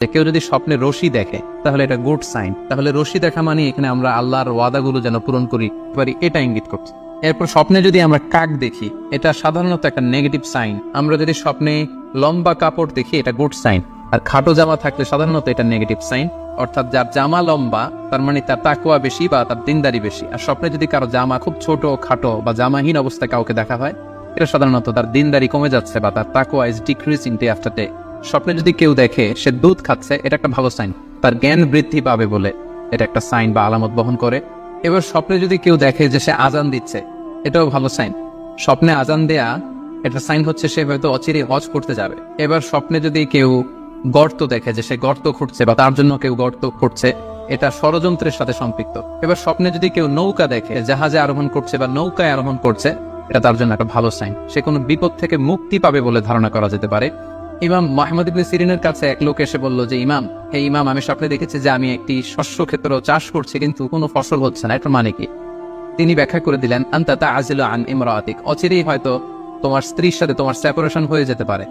কেউ যদি স্বপ্নে রশি দেখে তাহলে এটা গুড সাইন। তাহলে রশি দেখা মানে এখানে আমরা আল্লাহর ওয়াদাগুলো যেন পূরণ করি পারি, এটা ইঙ্গিত করছে। এরপর স্বপ্নে যদি আমরা কাক দেখি, এটা সাধারণত একটা নেগেটিভ সাইন। আমরা যদি স্বপ্নে লম্বা কাপড় দেখি, এটা গুড সাইন। আর খাটো জামা থাকলে সাধারণত এটা নেগেটিভ সাইন। অর্থাৎ যার জামা লম্বা তার মানে তার তাকওয়া বেশি বা তার দিনদারি বেশি। আর স্বপ্নে যদি কারো জামা খুব ছোট খাটো বা জামাহীন অবস্থায় কাউকে দেখা হয়, এটা সাধারণত তার দিনদারি কমে যাচ্ছে বা তার তাকওয়া is decreasing day after day. স্বপ্নে যদি কেউ দেখে সে দুধ খাচ্ছে, এটা একটা ভালো সাইন, তার জ্ঞান বৃদ্ধি পাবে বলে এটা একটা সাইন বা আলামত বহন করে। এবার স্বপ্নে যদি কেউ দেখে যে সে আজান দিচ্ছে, এটাও ভালো সাইন। স্বপ্নে আজান দেয়া এটা সাইন হচ্ছে সে হয়তো অচিরে হজ করতে যাবে। এবার স্বপ্নে যদি কেউ গর্ত দেখে যে সে গর্ত খুঁড়ছে বা তার জন্য কেউ গর্ত খুঁড়ছে, এটা ষড়যন্ত্রের সাথে সম্পৃক্ত। এবার স্বপ্নে যদি কেউ নৌকা দেখে জাহাজে আরোহণ করছে বা নৌকায় আরোহণ করছে, এটা তার জন্য একটা ভালো সাইন, সে কোনো বিপদ থেকে মুক্তি পাবে বলে ধারণা করা যেতে পারে। ইমাম মুহাম্মদ ইবনে সিরিনের কাছে এক লোক এসে বলল যে ইমাম, হে ইমাম, আমি স্বপ্নে দেখেছি যে আমি একটি শস্য ক্ষেত্র চাষ করছি কিন্তু কোনো ফসল হচ্ছে না, এটা মানে কি? তিনি ব্যাখ্যা করে দিলেন, আনতা তা'জিলু আন ইমরাআতিক, অচিরেই হয়তো তোমার স্ত্রীর সাথে তোমার সেপারেশন হয়ে যেতে পারে।